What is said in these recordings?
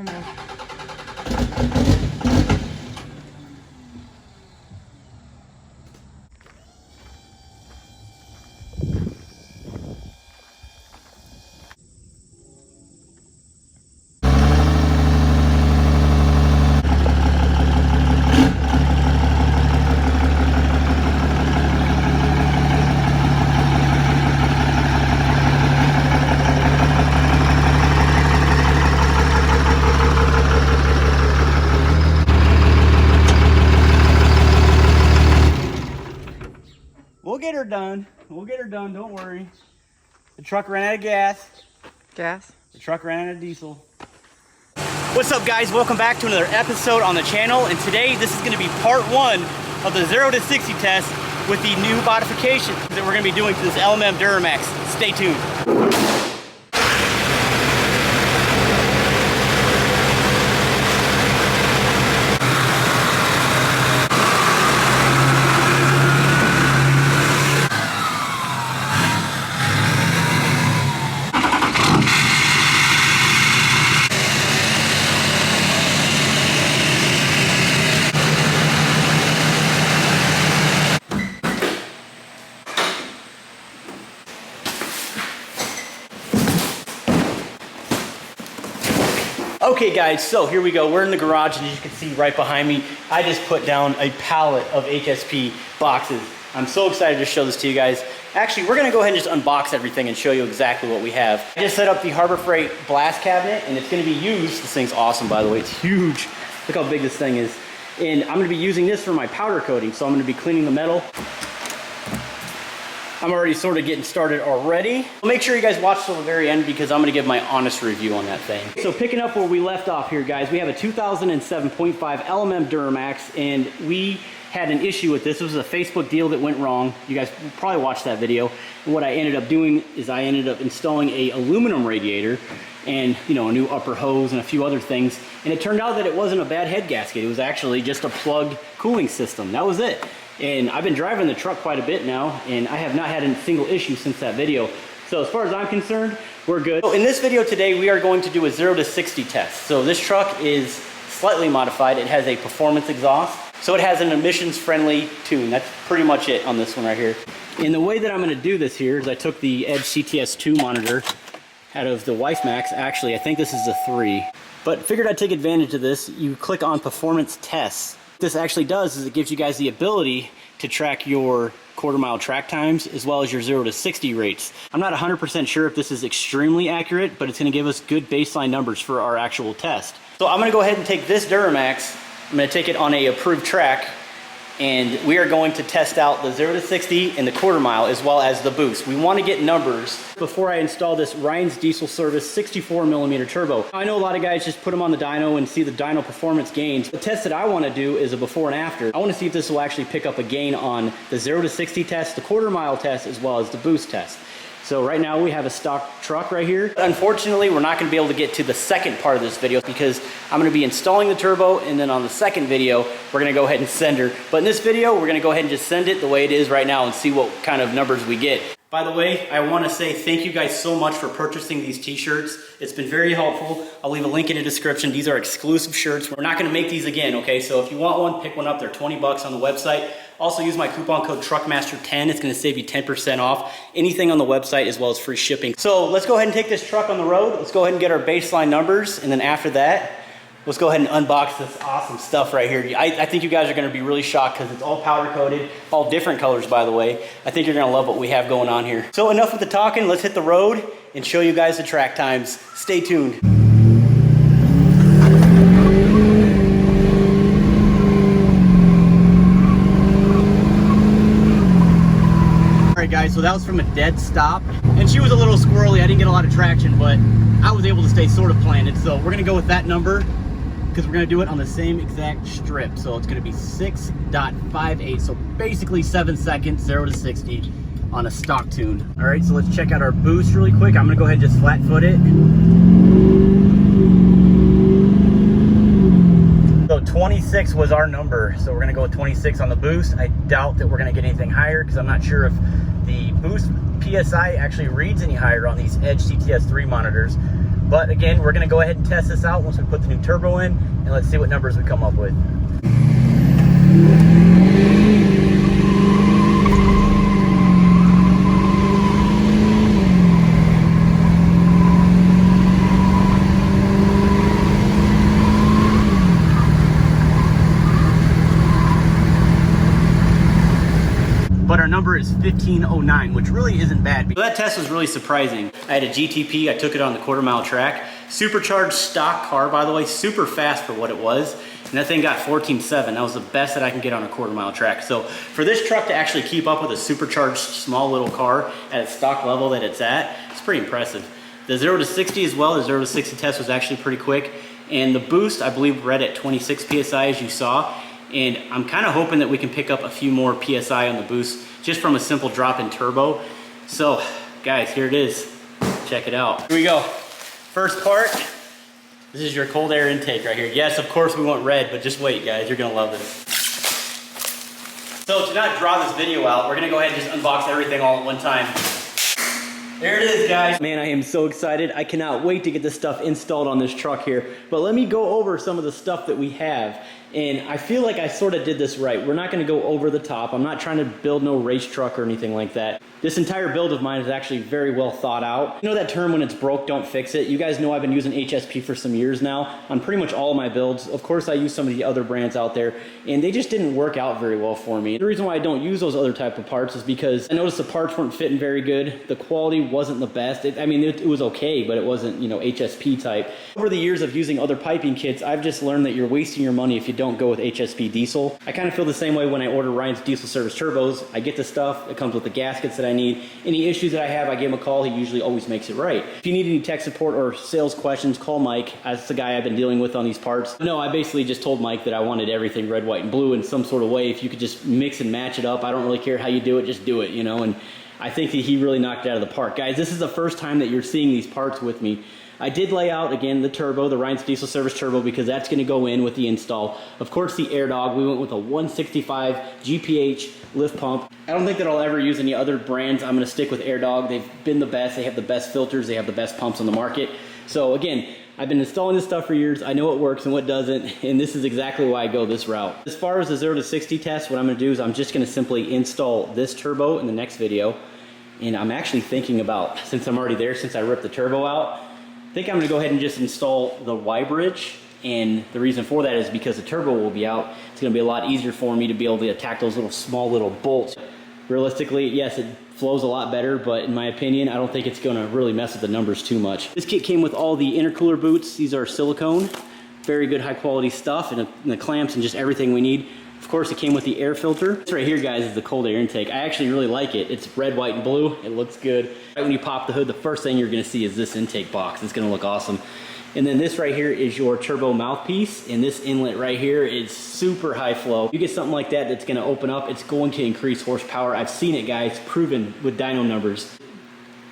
Almost. We'll get her done, don't worry. The truck ran out of gas. The truck ran out of diesel. What's up, guys? Welcome back to another episode on the channel, and today this is going to be part one of the 0 to 60 test with the new modifications that we're going to be doing to this LMM Duramax. Stay tuned. Okay guys, so here we go. We're in the garage, and as you can see right behind me, I just put down a pallet of HSP boxes. I'm so excited to show this to you guys. Actually, we're gonna go ahead and just unbox everything and show you exactly what we have. I just set up the Harbor Freight blast cabinet, and it's gonna be used. This thing's awesome, by the way. It's huge. Look how big this thing is. And I'm gonna be using this for my powder coating, so I'm gonna be cleaning the metal. I'm already sort of getting started already. Make sure you guys watch till the very end, because I'm gonna give my honest review on that thing. So picking up where we left off here, guys, we have a 2007.5 LMM Duramax, and we had an issue with this. This was a Facebook deal that went wrong. You guys probably watched that video. And what I ended up doing is I ended up installing a aluminum radiator and, you know, a new upper hose and a few other things. And it turned out that it wasn't a bad head gasket. It was actually just a plugged cooling system. That was it. And I've been driving the truck quite a bit now, and I have not had a single issue since that video. So as far as I'm concerned, we're good. So in this video today, we are going to do a 0 to 60 test. So this truck is slightly modified. It has a performance exhaust. So it has an emissions-friendly tune. That's pretty much it on this one right here. And the way that I'm gonna do this here is I took the Edge CTS2 monitor out of the WifeMax. Actually, I think this is a 3. But figured I'd take advantage of this. You click on Performance Tests. What this actually does is it gives you guys the ability to track your quarter-mile track times as well as your 0 to 60 rates. I'm not 100% sure if this is extremely accurate, but it's gonna give us good baseline numbers for our actual test. So I'm gonna go ahead and take this Duramax, I'm gonna take it on a approved track, and we are going to test out the 0 to 60 and the quarter mile as well as the boost. We want to get numbers before I install this Ryan's Diesel Service 64mm turbo. I know a lot of guys just put them on the dyno and see the dyno performance gains. The test that I want to do is a before and after. I want to see if this will actually pick up a gain on the 0 to 60 test, the quarter mile test, as well as the boost test. So right now we have a stock truck right here. Unfortunately, we're not gonna be able to get to the second part of this video because I'm gonna be installing the turbo, and then on the second video, we're gonna go ahead and send her. But in this video, we're gonna go ahead and just send it the way it is right now and see what kind of numbers we get. By the way, I wanna say thank you guys so much for purchasing these t-shirts. It's been very helpful. I'll leave a link in the description. These are exclusive shirts. We're not gonna make these again, okay? So if you want one, pick one up. They're 20 bucks on the website. Also use my coupon code TruckMaster10. It's gonna save you 10% off anything on the website as well as free shipping. So let's go ahead and take this truck on the road. Let's go ahead and get our baseline numbers. And then after that, let's go ahead and unbox this awesome stuff right here. I think you guys are gonna be really shocked because it's all powder coated, all different colors, by the way. I think you're gonna love what we have going on here. So enough with the talking, let's hit the road and show you guys the track times. Stay tuned. Alright guys, so that was from a dead stop, and she was a little squirrely. I didn't get a lot of traction, but I was able to stay sort of planted. So we're gonna go with that number because we're gonna do it on the same exact strip. So it's gonna be 6.58, so basically 7 seconds, 0 to 60 on a stock tune. All right, so let's check out our boost really quick. I'm gonna go ahead and just flat foot it. So 26 was our number, so we're gonna go with 26 on the boost. I doubt that we're gonna get anything higher because I'm not sure if the boost PSI actually reads any higher on these Edge CTS3 monitors. But again, we're gonna go ahead and test this out once we put the new turbo in, and let's see what numbers we come up with. But our number is 1509, which really isn't bad. So that test was really surprising. I had a GTP, I took it on the quarter-mile track. Supercharged stock car, by the way, super fast for what it was. And that thing got 14.7. That was the best that I can get on a quarter-mile track. So for this truck to actually keep up with a supercharged small little car at its stock level that it's at, it's pretty impressive. The 0 to 60 as well, the 0 to 60 test was actually pretty quick. And the boost, I believe, read at 26 PSI as you saw. And I'm kind of hoping that we can pick up a few more PSI on the boost just from a simple drop in turbo. So guys, here it is. Check it out. Here we go. First part, this is your cold air intake right here. Yes, of course we want red, but just wait guys, you're gonna love this. So to not draw this video out, we're gonna go ahead and just unbox everything all at one time. There it is, guys. Man, I am so excited. I cannot wait to get this stuff installed on this truck here. But let me go over some of the stuff that we have. And I feel like I sort of did this right. We're not gonna go over the top. I'm not trying to build no race truck or anything like that. This entire build of mine is actually very well thought out. You know that term, when it's broke, don't fix it? You guys know I've been using HSP for some years now on pretty much all of my builds. Of course, I use some of the other brands out there, and they just didn't work out very well for me. The reason why I don't use those other type of parts is because I noticed the parts weren't fitting very good. The quality wasn't the best. It was okay, but it wasn't, you know, HSP type. Over the years of using other piping kits, I've just learned that you're wasting your money if you don't go with HSP diesel. I kind of feel the same way when I order Ryan's Diesel Service turbos. I get the stuff, it comes with the gaskets that I need. Any issues that I have, I give him a call. He usually always makes it right. If you need any tech support or sales questions, call Mike. That's the guy I've been dealing with on these parts. No, I basically just told Mike that I wanted everything red, white, and blue in some sort of way. If you could just mix and match it up, I don't really care how you do it, just do it, you know. And I think that he really knocked it out of the park. Guys, this is the first time that you're seeing these parts with me. I did lay out, again, the turbo, the Ryan's Diesel Service turbo, because that's going to go in with the install. Of course, the air dog, we went with a 165 GPH lift pump. I don't think that I'll ever use any other brands. I'm going to stick with Air Dog. They've been the best. They have the best filters. They have the best pumps on the market. So again, I've been installing this stuff for years. I know what works and what doesn't, and this is exactly why I go this route. As far as the 0 to 60 test, what I'm going to do is I'm just going to simply install this turbo in the next video. And I'm actually thinking about, since I'm already there, since I ripped the turbo out, I think I'm going to go ahead and just install the YBridge, and the reason for that is because the turbo will be out. It's going to be a lot easier for me to be able to attack those small little bolts. Realistically, yes, it flows a lot better, but in my opinion, I don't think it's going to really mess with the numbers too much. This kit came with all the intercooler boots. These are silicone, very good high quality stuff, and the clamps and just everything we need. Of course, it came with the air filter. This right here, guys, is the cold air intake. I actually really like it. It's red, white, and blue. It looks good. Right when you pop the hood, the first thing you're gonna see is this intake box. It's gonna look awesome. And then this right here is your turbo mouthpiece, and this inlet right here is super high flow. You get something like that that's gonna open up, it's going to increase horsepower. I've seen it, guys, proven with dyno numbers.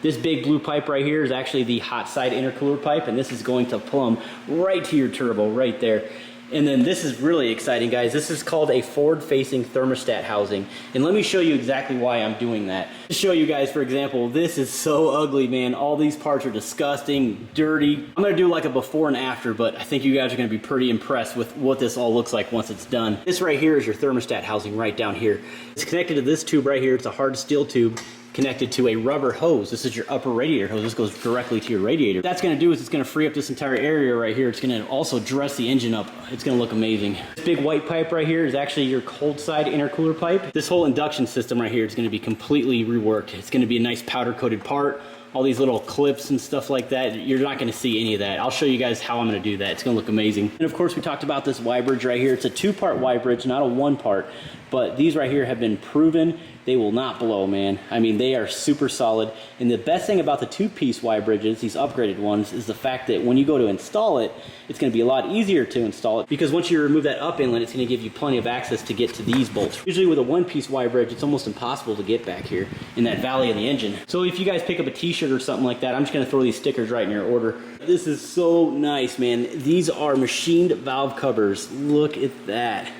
This big blue pipe right here is actually the hot side intercooler pipe, and this is going to plumb right to your turbo right there. And then this is really exciting, guys. This is called a forward-facing thermostat housing. And let me show you exactly why I'm doing that. To show you guys, for example, this is so ugly, man. All these parts are disgusting, dirty. I'm gonna do like a before and after, but I think you guys are gonna be pretty impressed with what this all looks like once it's done. This right here is your thermostat housing right down here. It's connected to this tube right here. It's a hard steel tube connected to a rubber hose. This is your upper radiator hose. This goes directly to your radiator. What that's gonna do is it's gonna free up this entire area right here. It's gonna also dress the engine up. It's gonna look amazing. This big white pipe right here is actually your cold side intercooler pipe. This whole induction system right here is gonna be completely reworked. It's gonna be a nice powder coated part. All these little clips and stuff like that, you're not gonna see any of that. I'll show you guys how I'm gonna do that. It's gonna look amazing. And of course, we talked about this YBridge right here. It's a 2-part YBridge, not a 1-part, but these right here have been proven. They will not blow, man. I mean, they are super solid. And the best thing about the 2-piece YBridges, these upgraded ones, is the fact that when you go to install it, it's gonna be a lot easier to install it, because once you remove that up inlet, it's gonna give you plenty of access to get to these bolts. Usually with a 1-piece YBridge, it's almost impossible to get back here in that valley of the engine. So if you guys pick up a t-shirt or something like that, I'm just gonna throw these stickers right in your order. This is so nice, man. These are machined valve covers. Look at that.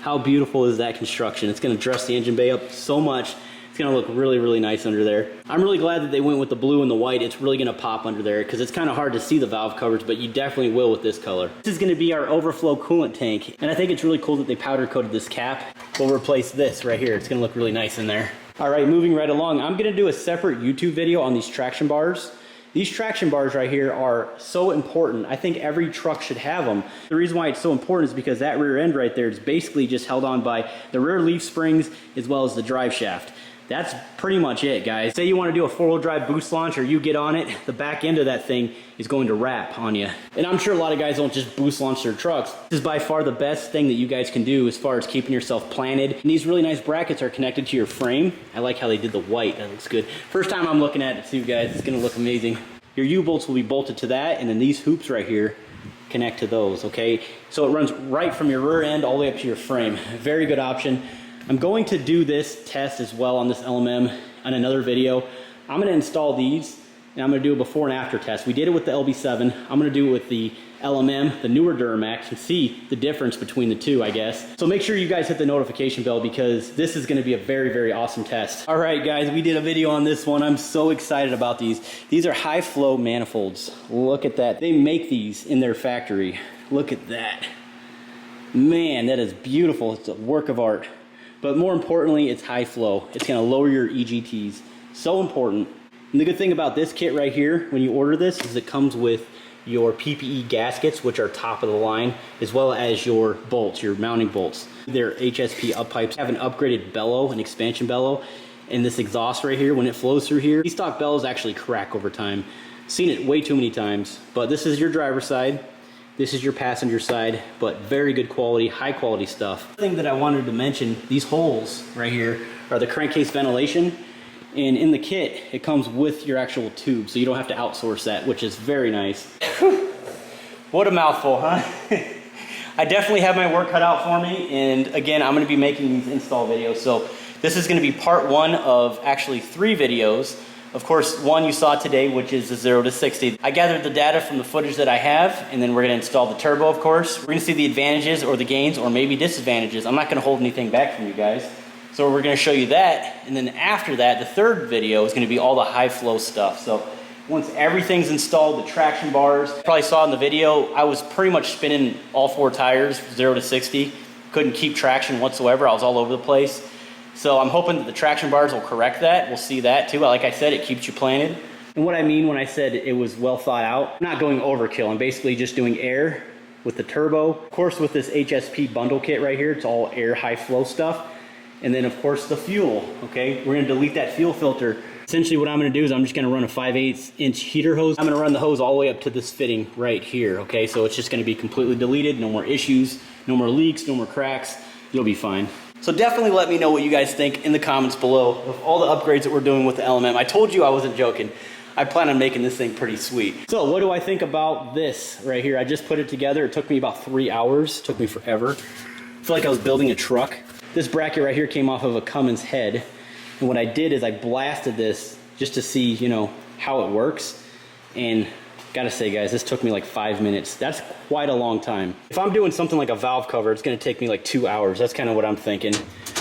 How beautiful is that construction? It's gonna dress the engine bay up so much. It's It's gonna look really, really nice under there. I'm really glad that they went with the blue and the white. It's really gonna pop under there because it's kind of hard to see the valve covers, but you definitely will with this color. This is gonna be our overflow coolant tank. And I think it's really cool that they powder coated this cap. We'll replace this right here. It's gonna look really nice in there. All right, moving right along. I'm gonna do a separate YouTube video on these traction bars. These traction bars right here are so important. I think every truck should have them. The reason why it's so important is because that rear end right there is basically just held on by the rear leaf springs as well as the drive shaft. That's pretty much it, guys. Say you want to do a four-wheel drive boost launch or you get on it, the back end of that thing is going to wrap on you. And I'm sure a lot of guys don't just boost launch their trucks. This is by far the best thing that you guys can do as far as keeping yourself planted. And these really nice brackets are connected to your frame. I like how they did the white, that looks good. First time I'm looking at it too, guys. It's gonna look amazing. Your U-bolts will be bolted to that, and then these hoops right here connect to those, okay? So it runs right from your rear end all the way up to your frame. Very good option. I'm going to do this test as well on this LMM on another video. I'm gonna install these and I'm gonna do a before and after test. We did it with the LB7. I'm gonna do it with the LMM, the newer Duramax, and see the difference between the two, I guess. So make sure you guys hit the notification bell because this is gonna be a very, very awesome test. All right, guys, we did a video on this one. I'm so excited about these. These are high flow manifolds. Look at that. They make these in their factory. Look at that. Man, that is beautiful. It's a work of art. But more importantly, it's high flow. It's gonna lower your EGTs. So important. And the good thing about this kit right here, when you order this, is it comes with your PPE gaskets, which are top of the line, as well as your bolts, your mounting bolts. Their HSP up pipes have an upgraded bellow, an expansion bellow, and this exhaust right here, when it flows through here, these stock bellows actually crack over time. Seen it way too many times, but this is your driver's side. This is your passenger side, but very good quality, high quality stuff. The thing that I wanted to mention, these holes right here are the crankcase ventilation. And in the kit, it comes with your actual tube, so you don't have to outsource that, which is very nice. Whew. What a mouthful, huh? I definitely have my work cut out for me, and again, I'm gonna be making these install videos. So this is gonna be part one of actually 3 videos. Of course, one you saw today, which is the 0 to 60. I gathered the data from the footage that I have, and then we're gonna install the turbo, of course. We're gonna see the advantages or the gains or maybe disadvantages. I'm not gonna hold anything back from you guys. So we're gonna show you that, and then after that, the third video is gonna be all the high flow stuff. So once everything's installed, the traction bars, you probably saw in the video, I was pretty much spinning all 4 tires, 0 to 60. Couldn't keep traction whatsoever, I was all over the place. So I'm hoping that the traction bars will correct that. We'll see that too. Like I said, it keeps you planted. And what I mean when I said it was well thought out, I'm not going overkill. I'm basically just doing air with the turbo. Of course, with this HSP bundle kit right here, it's all air high flow stuff. And then of course the fuel, okay? We're gonna delete that fuel filter. Essentially what I'm gonna do is I'm just gonna run a 5/8 inch heater hose. I'm gonna run the hose all the way up to this fitting right here, okay? So it's just gonna be completely deleted, no more issues, no more leaks, no more cracks. You'll be fine. So definitely let me know what you guys think in the comments below of all the upgrades that we're doing with the LMM. I told you I wasn't joking. I plan on making this thing pretty sweet. So what do I think about this right here? I just put it together. It took me about 3 hours. It took me forever. I feel like I was building a truck. This bracket right here came off of a Cummins head. And what I did is I blasted this just to see, you know, how it works. And gotta say, guys, this took me like 5 minutes. That's quite a long time. If I'm doing something like a valve cover, it's gonna take me like 2 hours. That's kind of what I'm thinking.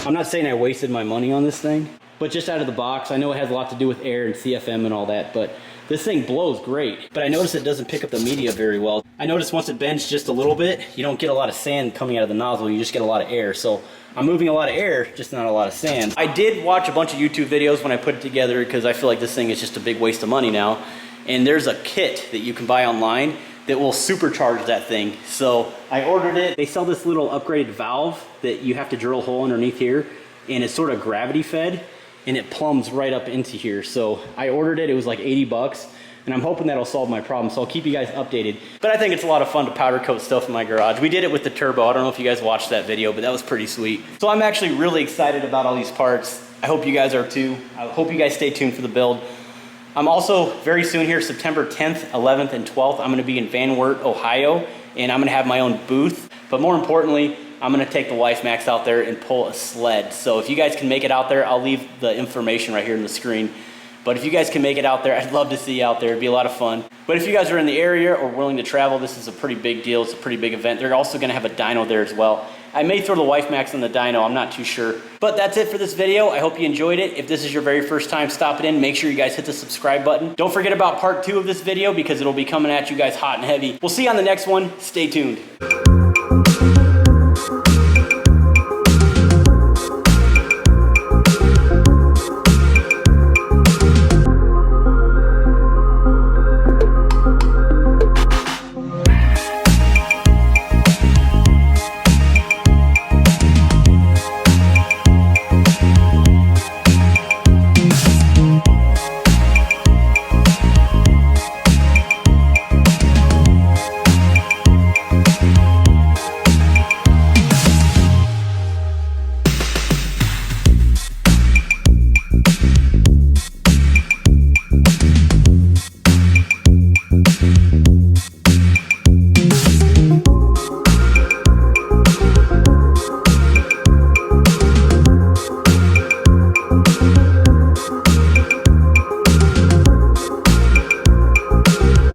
I'm not saying I wasted my money on this thing, but just out of the box, I know it has a lot to do with air and CFM and all that, but this thing blows great. But I noticed it doesn't pick up the media very well. I noticed once it bends just a little bit, you don't get a lot of sand coming out of the nozzle, you just get a lot of air. So I'm moving a lot of air, just not a lot of sand. I did watch a bunch of YouTube videos when I put it together because I feel like this thing is just a big waste of money now. And there's a kit that you can buy online that will supercharge that thing. So I ordered it. They sell this little upgraded valve that you have to drill a hole underneath here, and it's sort of gravity fed, and it plumbs right up into here. So I ordered it, it was like 80 bucks, and I'm hoping that'll solve my problem. So I'll keep you guys updated. But I think it's a lot of fun to powder coat stuff in my garage. We did it with the turbo. I don't know if you guys watched that video, but that was pretty sweet. So I'm actually really excited about all these parts. I hope you guys are too. I hope you guys stay tuned for the build. I'm also very soon here, September 10th, 11th, and 12th, I'm gonna be in Van Wert, Ohio, and I'm gonna have my own booth. But more importantly, I'm gonna take the Wife Max out there and pull a sled. So if you guys can make it out there, I'll leave the information right here on the screen. But if you guys can make it out there, I'd love to see you out there. It'd be a lot of fun. But if you guys are in the area or willing to travel, this is a pretty big deal. It's a pretty big event. They're also gonna have a dyno there as well. I may throw the Wife Max on the dyno, I'm not too sure. But that's it for this video. I hope you enjoyed it. If this is your very first time stopping in, make sure you guys hit the subscribe button. Don't forget about part 2 of this video because it'll be coming at you guys hot and heavy. We'll see you on the next one. Stay tuned.